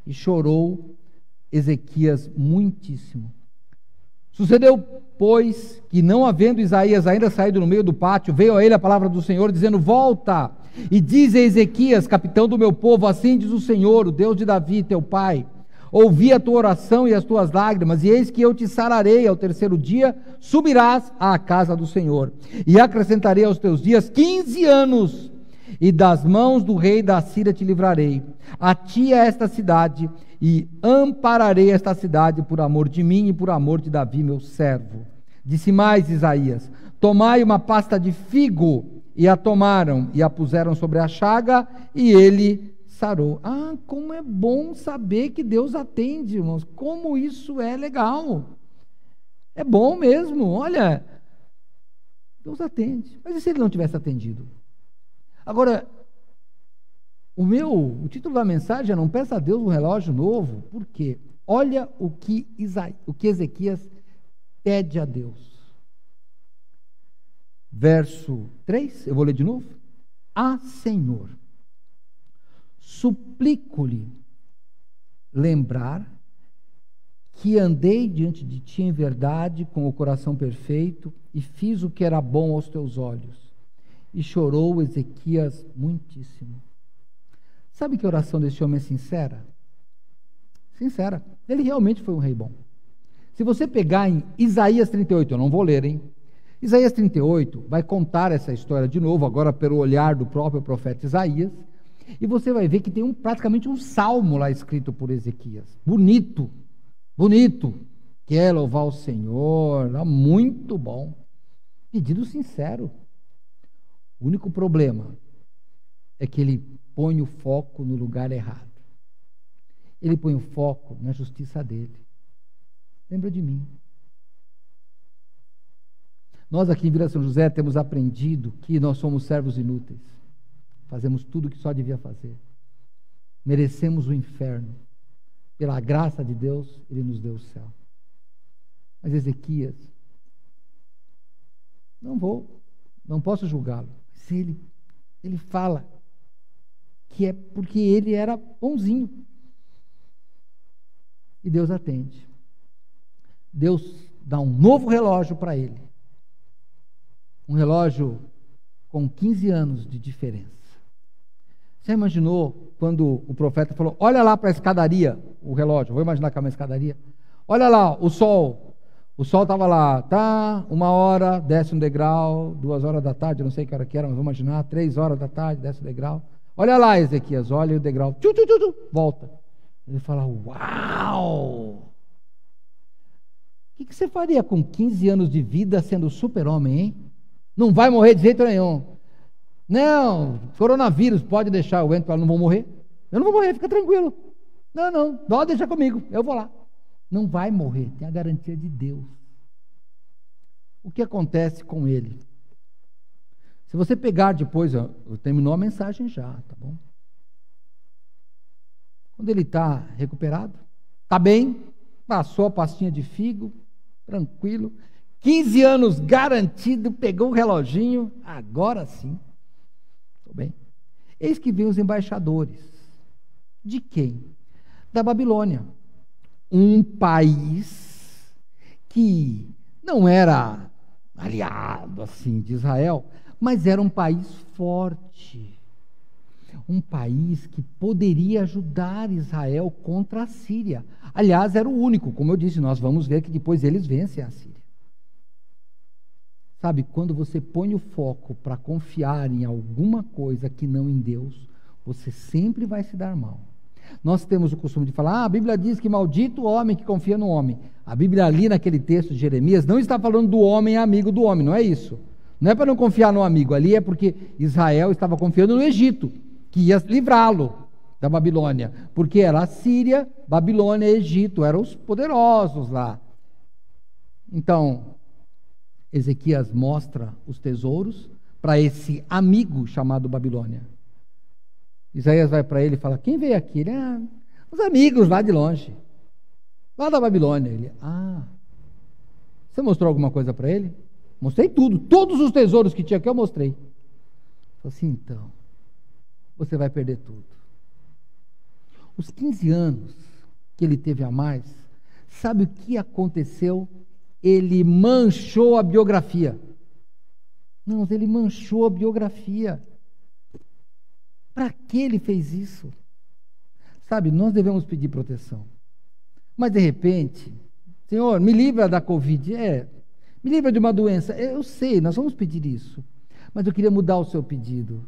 E chorou Ezequias muitíssimo. Sucedeu, pois, que não havendo Isaías ainda saído no meio do pátio, veio a ele a palavra do Senhor, dizendo: Volta, e diz a Ezequias, capitão do meu povo, assim diz o Senhor, o Deus de Davi, teu pai: ouvi a tua oração e as tuas lágrimas, e eis que eu te sararei. Ao terceiro dia subirás à casa do Senhor, e acrescentarei aos teus dias 15 anos, e das mãos do rei da Síria te livrarei. A ti é esta cidade, e ampararei esta cidade por amor de mim e por amor de Davi, meu servo. Disse mais Isaías: tomai uma pasta de figo, e a tomaram, e a puseram sobre a chaga, e ele sarou. Ah, como é bom saber que Deus atende, irmãos. Como isso é legal. É bom mesmo. Olha, Deus atende. Mas e se ele não tivesse atendido? Agora, o título da mensagem é: não peça a Deus um relógio novo. Por quê? Olha o que Ezequias pede a Deus. Verso 3, eu vou ler de novo. Ah, Senhor, suplico-lhe lembrar que andei diante de ti em verdade, com o coração perfeito, e fiz o que era bom aos teus olhos. E chorou Ezequias muitíssimo. Sabe que a oração desse homem é sincera? Sincera. Ele realmente foi um rei bom. Se você pegar em Isaías 38, eu não vou ler, hein? Isaías 38 vai contar essa história de novo, agora pelo olhar do próprio profeta Isaías, e você vai ver que tem praticamente um salmo lá escrito por Ezequias. Bonito, bonito. Quer louvar o Senhor, muito bom. Pedido sincero. O único problema é que ele põe o foco no lugar errado. Ele põe o foco na justiça dele. Lembra de mim. Nós aqui em Vila São José temos aprendido que nós somos servos inúteis. Fazemos tudo o que só devia fazer. Merecemos o inferno. Pela graça de Deus, Ele nos deu o céu. Mas Ezequias, não posso julgá-lo. Mas ele fala que é porque ele era bonzinho. E Deus atende. Deus dá um novo relógio para ele. Um relógio com 15 anos de diferença. Você imaginou quando o profeta falou: olha lá para a escadaria, o relógio, vou imaginar que é uma escadaria. Olha lá, o sol estava lá, tá, 1 hora, desce um degrau, 2 horas da tarde, eu não sei que hora que era, mas vamos imaginar, 3 horas da tarde, desce o degrau. Olha lá, Ezequias, olha o degrau, volta. Ele fala: uau! O que você faria com 15 anos de vida sendo super-homem, hein? Não vai morrer de jeito nenhum. Não, coronavírus, pode deixar, eu entro, não vou morrer. Eu não vou morrer, fica tranquilo. Não, deixa comigo, eu vou lá. Não vai morrer, tem a garantia de Deus. O que acontece com ele? Se você pegar depois, eu terminou a mensagem já, tá bom? Quando ele está recuperado, está bem, passou a pastinha de figo, tranquilo, 15 anos garantido, pegou o reloginho, agora sim, estou bem. Eis que vem os embaixadores. De quem? Da Babilônia. Um país que não era aliado assim de Israel, mas era um país forte. Um país que poderia ajudar Israel contra a Síria. Aliás, era o único, como eu disse, nós vamos ver que depois eles vencem a Síria. Sabe, quando você põe o foco para confiar em alguma coisa que não em Deus, você sempre vai se dar mal. Nós temos o costume de falar: a Bíblia diz que maldito o homem que confia no homem. A Bíblia ali naquele texto de Jeremias não está falando do homem amigo do homem, não é isso. Não é para não confiar no amigo, ali é porque Israel estava confiando no Egito, que ia livrá-lo da Babilônia, porque era a Síria, Babilônia e Egito, eram os poderosos lá. Então, Ezequias mostra os tesouros para esse amigo chamado Babilônia. Isaías vai para ele e fala: quem veio aqui? Ele: os amigos lá de longe, lá da Babilônia. Ele: você mostrou alguma coisa para ele? Mostrei tudo, todos os tesouros que tinha aqui eu mostrei. Ele falou assim: então, você vai perder tudo. Os 15 anos que ele teve a mais, sabe o que aconteceu? Ele manchou a biografia. Não, ele manchou a biografia. Para que ele fez isso? Sabe, nós devemos pedir proteção. Mas de repente, Senhor, me livra da Covid. Me livra de uma doença. Eu sei, nós vamos pedir isso. Mas eu queria mudar o seu pedido.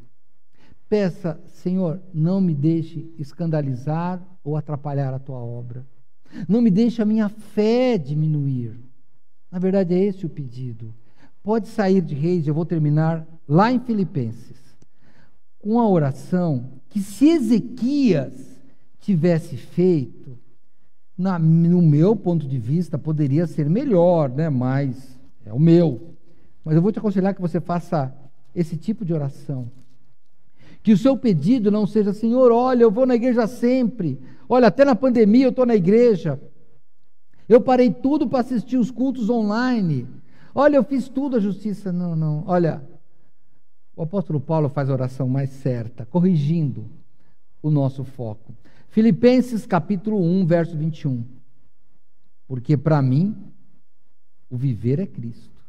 Peça, Senhor, não me deixe escandalizar ou atrapalhar a tua obra. Não me deixe a minha fé diminuir. Na verdade, é esse o pedido. Pode sair de Reis, eu vou terminar lá em Filipenses, com a oração que, se Ezequias tivesse feito, no meu ponto de vista, poderia ser melhor, né? Mas é o meu. Mas eu vou te aconselhar que você faça esse tipo de oração. Que o seu pedido não seja, Senhor, olha, eu vou na igreja sempre. Olha, até na pandemia eu estou na igreja. Eu parei tudo para assistir os cultos online. Olha, eu fiz tudo a justiça. Não. Olha, o apóstolo Paulo faz a oração mais certa, corrigindo o nosso foco. Filipenses capítulo 1, verso 21. Porque para mim, o viver é Cristo,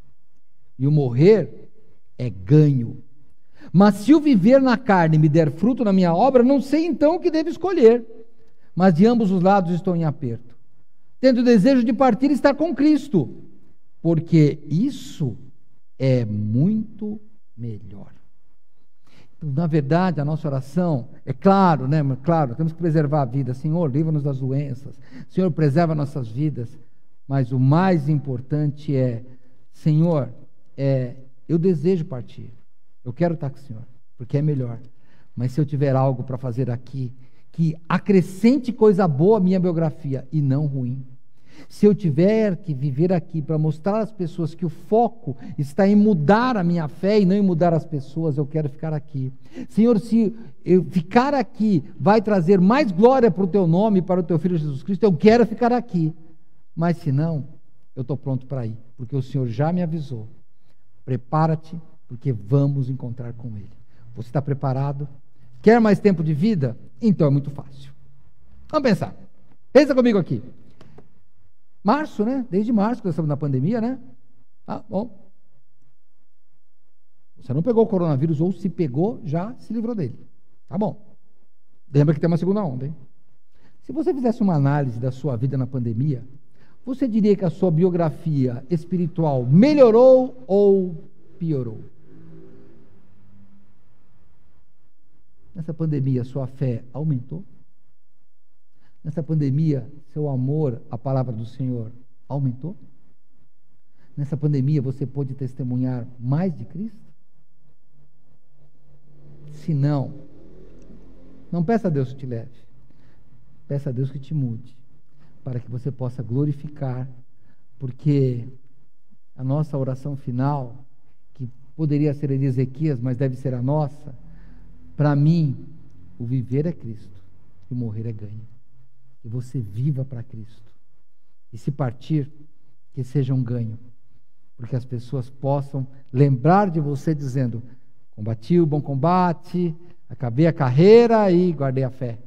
e o morrer é ganho. Mas se o viver na carne me der fruto na minha obra, não sei então o que devo escolher. Mas de ambos os lados estou em aperto, tendo o desejo de partir e estar com Cristo, porque isso é muito melhor. Então, na verdade, a nossa oração, é claro, né? Claro, temos que preservar a vida. Senhor, livra-nos das doenças. Senhor, preserva nossas vidas. Mas o mais importante é, Senhor, eu desejo partir. Eu quero estar com o Senhor, porque é melhor. Mas se eu tiver algo para fazer aqui, que acrescente coisa boa à minha biografia e não ruim. Se eu tiver que viver aqui para mostrar às pessoas que o foco está em mudar a minha fé e não em mudar as pessoas, eu quero ficar aqui. Senhor, se eu ficar aqui vai trazer mais glória para o teu nome e para o teu Filho Jesus Cristo, eu quero ficar aqui. Mas se não, eu estou pronto para ir, porque o Senhor já me avisou. Prepara-te, porque vamos encontrar com Ele. Você está preparado? Quer mais tempo de vida? Então é muito fácil. Vamos pensar. Pensa comigo aqui. Março, né? Desde março que nós estamos na pandemia, né? Ah, bom. Você não pegou o coronavírus, ou se pegou, já se livrou dele. Tá bom. Lembra que tem uma segunda onda, hein? Se você fizesse uma análise da sua vida na pandemia, você diria que a sua biografia espiritual melhorou ou piorou? Nessa pandemia, sua fé aumentou? Nessa pandemia, seu amor à palavra do Senhor aumentou? Nessa pandemia, você pôde testemunhar mais de Cristo? Se não, não peça a Deus que te leve. Peça a Deus que te mude, para que você possa glorificar, porque a nossa oração final, que poderia ser a de Ezequias, mas deve ser a nossa, para mim, o viver é Cristo e o morrer é ganho. Que você viva para Cristo. E se partir, que seja um ganho. Porque as pessoas possam lembrar de você dizendo, combati o bom combate, acabei a carreira e guardei a fé.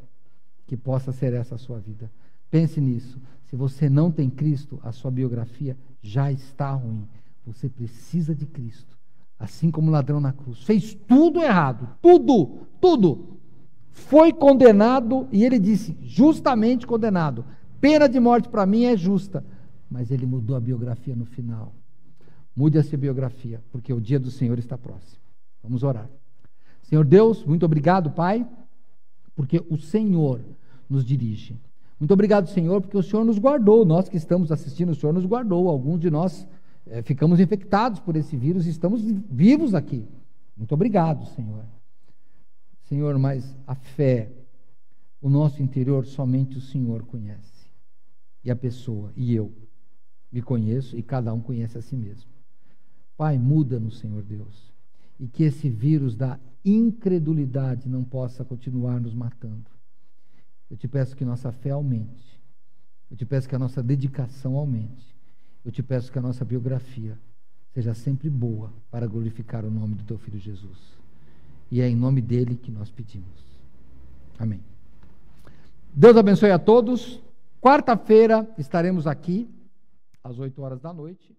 Que possa ser essa a sua vida. Pense nisso. Se você não tem Cristo, a sua biografia já está ruim. Você precisa de Cristo. Assim como o ladrão na cruz. Fez tudo errado. Tudo. Foi condenado e ele disse, justamente condenado. Pena de morte para mim é justa. Mas ele mudou a biografia no final. Mude essa biografia, porque o dia do Senhor está próximo. Vamos orar. Senhor Deus, muito obrigado, Pai, porque o Senhor nos dirige. Muito obrigado, Senhor, porque o Senhor nos guardou. Nós que estamos assistindo, o Senhor nos guardou. Alguns de nós ficamos infectados por esse vírus e estamos vivos aqui. Muito obrigado, Senhor. Senhor, mas a fé, o nosso interior, somente o Senhor conhece. E a pessoa, e eu, me conheço e cada um conhece a si mesmo. Pai, muda-nos, Senhor Deus. E que esse vírus da incredulidade não possa continuar nos matando. Eu te peço que nossa fé aumente. Eu te peço que a nossa dedicação aumente. Eu te peço que a nossa biografia seja sempre boa para glorificar o nome do teu Filho Jesus. E é em nome dele que nós pedimos. Amém. Deus abençoe a todos. Quarta-feira estaremos aqui às 8 horas da noite.